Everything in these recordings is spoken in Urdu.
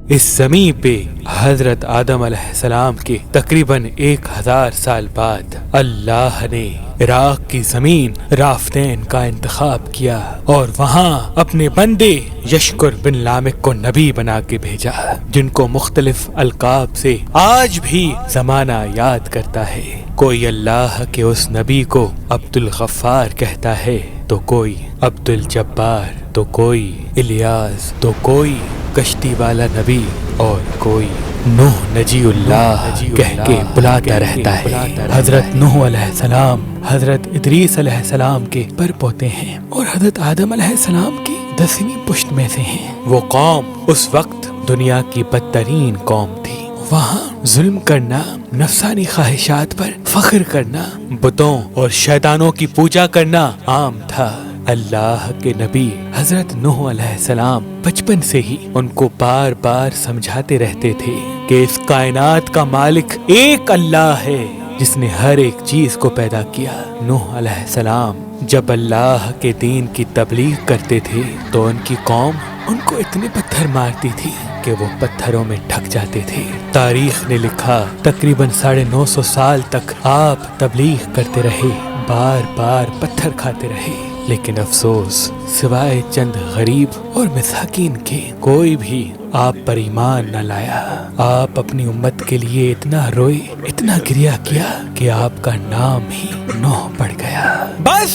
اس زمین پہ حضرت آدم علیہ السلام کے تقریباً 1000 سال بعد اللہ نے عراق کی زمین رافدین کا انتخاب کیا اور وہاں اپنے بندے یشکر بن لامک کو نبی بنا کے بھیجا، جن کو مختلف القاب سے آج بھی زمانہ یاد کرتا ہے۔ کوئی اللہ کے اس نبی کو عبد الغفار کہتا ہے، تو کوئی عبد الجبار، تو کوئی الیاس، تو کوئی کشتی والا نبی، اور کوئی نوح نجی اللہ کہہ کے بلاتا رہتا ہے۔ حضرت نوح علیہ السلام حضرت ادریس علیہ السلام کے پر پوتے ہیں اور حضرت آدم علیہ السلام کی 10ویں پشت میں سے ہیں۔ وہ قوم اس وقت دنیا کی بدترین قوم تھی۔ وہاں ظلم کرنا، نفسانی خواہشات پر فخر کرنا، بتوں اور شیطانوں کی پوجا کرنا عام تھا۔ اللہ کے نبی حضرت نوح علیہ السلام بچپن سے ہی ان کو بار بار سمجھاتے رہتے تھے کہ اس کائنات کا مالک ایک اللہ ہے جس نے ہر ایک چیز کو پیدا کیا۔ نوح علیہ السلام جب اللہ کے دین کی تبلیغ کرتے تھے تو ان کی قوم ان کو اتنے پتھر مارتی تھی کہ وہ پتھروں میں ڈھک جاتے تھے۔ تاریخ نے لکھا تقریباً 950 سال تک آپ تبلیغ کرتے رہے، بار بار پتھر کھاتے رہے، لیکن افسوس سوائے چند غریب اور مساکین کے کوئی بھی آپ پر ایمان نہ لایا۔ آپ اپنی امت کے لیے اتنا روئے، اتنا گریہ کیا کہ آپ کا نام ہی نوح پڑ گیا۔ بس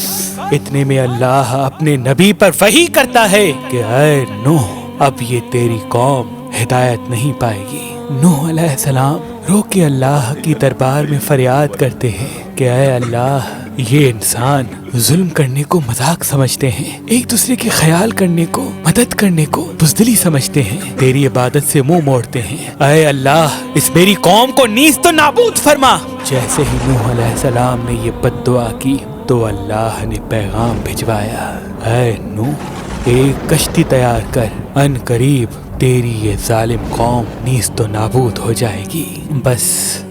اتنے میں اللہ اپنے نبی پر وحی کرتا ہے کہ اے نوح، اب یہ تیری قوم ہدایت نہیں پائے گی۔ نوح علیہ السلام رو کے اللہ کی دربار میں فریاد کرتے ہیں کہ اے اللہ، یہ انسان ظلم کرنے کو مذاق سمجھتے ہیں، ایک دوسرے کے خیال کرنے کو، مدد کرنے کو بزدلی سمجھتے ہیں، تیری عبادت سے منہ موڑتے ہیں۔ اے اللہ، اس میری قوم کو نیست و نابود فرما۔ جیسے ہی نوح علیہ السلام نے یہ بد دعا کی تو اللہ نے پیغام بھجوایا، اے نوح، ایک کشتی تیار کر، ان قریب تیری یہ ظالم قوم نیست و نابود ہو جائے گی۔ بس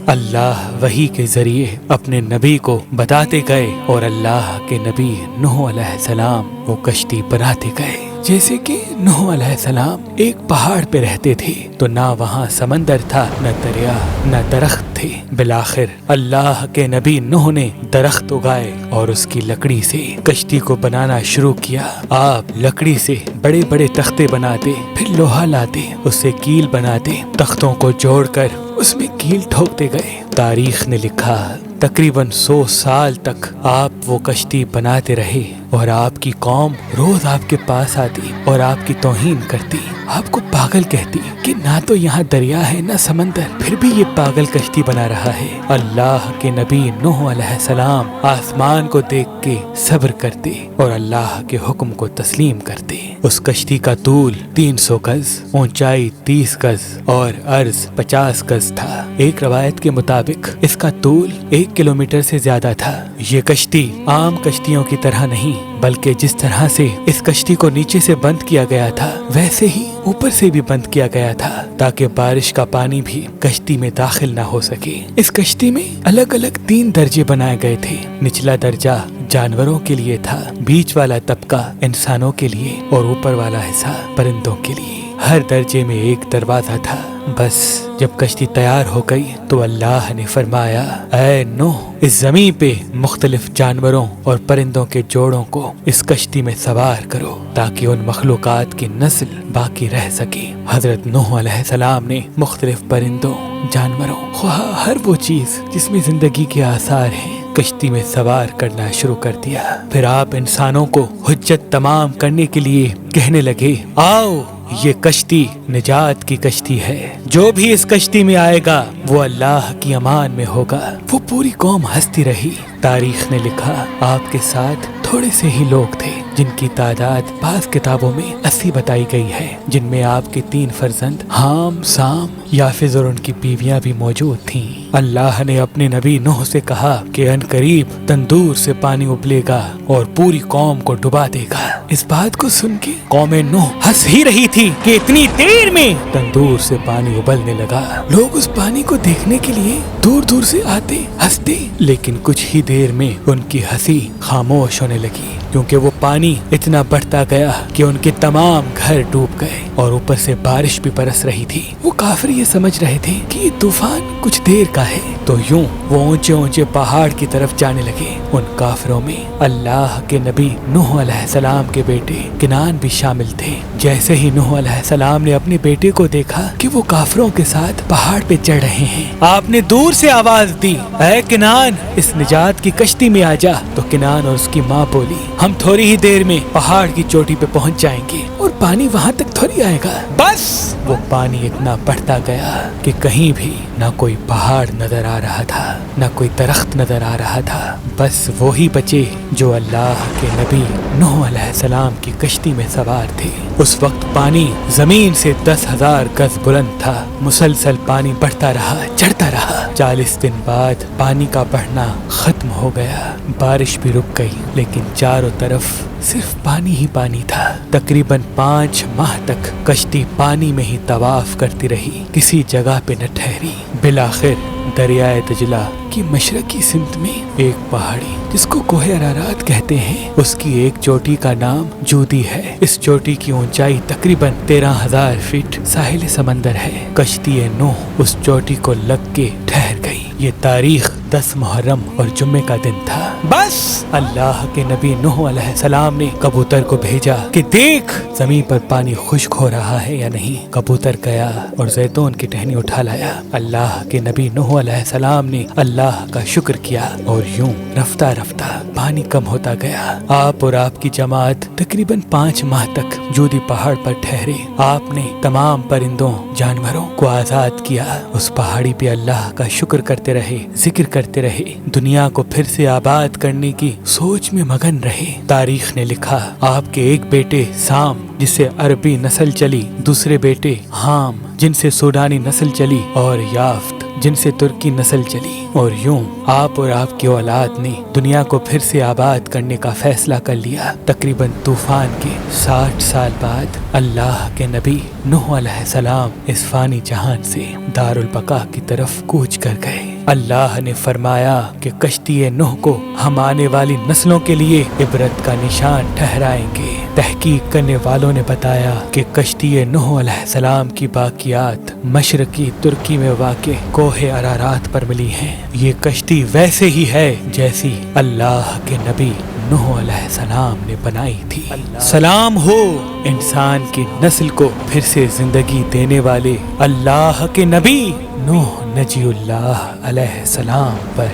اللہ وحی کے ذریعے اپنے نبی کو بتاتے گئے اور اللہ کے نبی نوح علیہ السلام وہ کشتی بناتے گئے۔ جیسے کہ نوح علیہ السلام ایک پہاڑ پہ رہتے تھے تو نہ وہاں سمندر تھا، نہ دریا، نہ درخت تھے۔ بالآخر اللہ کے نبی نوح نے درخت اگائے اور اس کی لکڑی سے کشتی کو بنانا شروع کیا۔ آپ لکڑی سے بڑے بڑے تختے بناتے، پھر لوہا لاتے، اس سے کیل بناتے، تختوں کو جوڑ کر اس میں کیل ٹھوکتے گئے۔ تاریخ نے لکھا تقریباً 100 سال تک آپ وہ کشتی بناتے رہے اور آپ کی قوم روز آپ کے پاس آتی اور آپ کی توہین کرتی، آپ کو پاگل کہتی کہ نہ تو یہاں دریا ہے نہ سمندر، پھر بھی یہ پاگل کشتی بنا رہا ہے۔ اللہ کے نبی نوح علیہ السلام آسمان کو دیکھ کے صبر کرتے اور اللہ کے حکم کو تسلیم کرتے۔ اس کشتی کا طول 300 گز، اونچائی 30 گز اور عرض 50 گز تھا۔ ایک روایت کے مطابق اس کا طول 1 کلومیٹر سے زیادہ تھا۔ یہ کشتی عام کشتیوں کی طرح نہیں، بلکہ جس طرح سے اس کشتی کو نیچے سے بند کیا گیا تھا ویسے ہی اوپر سے بھی بند کیا گیا تھا تاکہ بارش کا پانی بھی کشتی میں داخل نہ ہو سکے۔ اس کشتی میں الگ الگ 3 درجے بنائے گئے تھے۔ نچلا درجہ جانوروں کے لیے تھا، بیچ والا طبقہ انسانوں کے لیے اور اوپر والا حصہ پرندوں کے لیے۔ ہر درجے میں ایک دروازہ تھا۔ بس جب کشتی تیار ہو گئی تو اللہ نے فرمایا، اے نوح، اس زمین پہ مختلف جانوروں اور پرندوں کے جوڑوں کو اس کشتی میں سوار کرو تاکہ ان مخلوقات کی نسل باقی رہ سکے۔ حضرت نوح علیہ السلام نے مختلف پرندوں، جانوروں، خواہ ہر وہ چیز جس میں زندگی کے آثار ہیں، کشتی میں سوار کرنا شروع کر دیا۔ پھر آپ انسانوں کو حجت تمام کرنے کے لیے کہنے لگے، آؤ، یہ کشتی نجات کی کشتی ہے، جو بھی اس کشتی میں آئے گا وہ اللہ کی امان میں ہوگا۔ وہ پوری قوم ہنستی رہی۔ تاریخ نے لکھا آپ کے ساتھ تھوڑے سے ہی لوگ تھے جن کی تعداد بعض کتابوں میں 80 بتائی گئی ہے، جن میں آپ کے 3 فرزند حام، سام، یافز اور ان کی بیویاں بھی موجود تھیں۔ اللہ نے اپنے نبی نوح سے کہا کہ ان قریب تندور سے پانی ابلے گا اور پوری قوم کو ڈبا دے گا۔ اس بات کو سن کے قوم نوح ہنس ہی رہی تھی کہ اتنی دیر میں تندور سے پانی ابلنے لگا۔ لوگ اس پانی کو دیکھنے کے لیے دور دور سے آتے، ہنستے، لیکن کچھ ہی دیر میں ان کی ہنسی خاموش ہونے لگی کیونکہ وہ پانی پانی اتنا بڑھتا گیا کہ ان کے تمام گھر ڈوب گئے اور اوپر سے بارش بھی برس رہی تھی۔ وہ کافر یہ سمجھ رہے تھے کہ یہ طوفان کچھ دیر کا ہے، تو یوں وہ اونچے اونچے پہاڑ کی طرف جانے لگے۔ ان کافروں میں اللہ کے نبی نوح علیہ السلام کے بیٹے کنعان بھی شامل تھے۔ جیسے ہی نوح علیہ السلام نے اپنے بیٹے کو دیکھا کہ وہ کافروں کے ساتھ پہاڑ پہ چڑھ رہے ہیں، آپ نے دور سے آواز دی، اے کنعان، اس نجات کی کشتی میں آ جا۔ تو کنعان اور اس کی ماں بولی، ہم تھوڑی ہی دیر میں پہاڑ کی چوٹی پہ پہنچ جائیں گے اور پانی وہاں تک تھوڑی آئے گا۔ بس وہ پانی اتنا بڑھتا گیا کہ کہیں بھی نہ کوئی پہاڑ نظر آ رہا تھا، نہ کوئی درخت نظر آ رہا تھا، بس وہی بچے جو اللہ کے نبی نوح علیہ السلام کی کشتی میں سوار تھے۔ اس وقت پانی زمین سے 10,000 گز بلند تھا، مسلسل پانی بڑھتا رہا، چڑھتا رہا۔ 40 دن بعد پانی کا بڑھنا ختم ہو گیا، بارش بھی رک گئی، لیکن چاروں طرف صرف پانی ہی پانی تھا۔ تقریباً 5 ماہ تک کشتی پانی میں ہی طواف کرتی رہی، کسی جگہ پہ نہ ٹھہری۔ بالآخر دریائے دجلہ کی مشرقی سمت میں ایک پہاڑی جس کو کوہ ارارات کہتے ہیں، اس کی ایک چوٹی کا نام جودی ہے۔ اس چوٹی کی اونچائی تقریباً 13,000 فٹ ساحل سمندر ہے۔ کشتی نوح اس چوٹی کو لگ کے ٹھہر گئی۔ یہ تاریخ 10 محرم اور جمعے کا دن تھا۔ بس اللہ کے نبی نوح علیہ السلام نے کبوتر کو بھیجا کہ دیکھ زمین پر پانی خشک ہو رہا ہے یا نہیں۔ کبوتر گیا اور زیتون کی ٹہنی اٹھا لایا۔ اللہ کے نبی نوح علیہ السلام نے اللہ کا شکر کیا اور یوں رفتہ رفتہ پانی کم ہوتا گیا۔ آپ اور آپ کی جماعت تقریباً 5 ماہ تک جودی پہاڑ پر ٹھہرے۔ آپ نے تمام پرندوں جانوروں کو آزاد کیا۔ اس پہاڑی پہ اللہ کا شکر کرتے رہے، ذکر کرتے رہے، دنیا کو پھر سے آباد کرنے کی سوچ میں مگن رہے۔ تاریخ نے لکھا آپ کے ایک بیٹے سام جس سے عربی نسل چلی، دوسرے بیٹے حام جن سے سوڈانی نسل چلی، اور یافت جن سے ترکی نسل چلی، اور یوں آپ اور آپ کی اولاد نے دنیا کو پھر سے آباد کرنے کا فیصلہ کر لیا۔ تقریباً طوفان کے 60 سال بعد اللہ کے نبی نوح علیہ السلام اس فانی جہان سے دارالبقا کی طرف کوچ کر گئے۔ اللہ نے فرمایا کہ کشتی نوح کو ہم آنے والی نسلوں کے لیے عبرت کا نشان ٹھہرائیں گے۔ تحقیق کرنے والوں نے بتایا کہ کشتی نوح علیہ السلام کی باقیات مشرقی ترکی میں واقع کوہ ارارات پر ملی ہیں۔ یہ کشتی ویسے ہی ہے جیسی اللہ کے نبی نوح علیہ السلام نے بنائی تھی۔ سلام ہو انسان کی نسل کو پھر سے زندگی دینے والے اللہ کے نبی نوح نجی اللہ علیہ السلام پر۔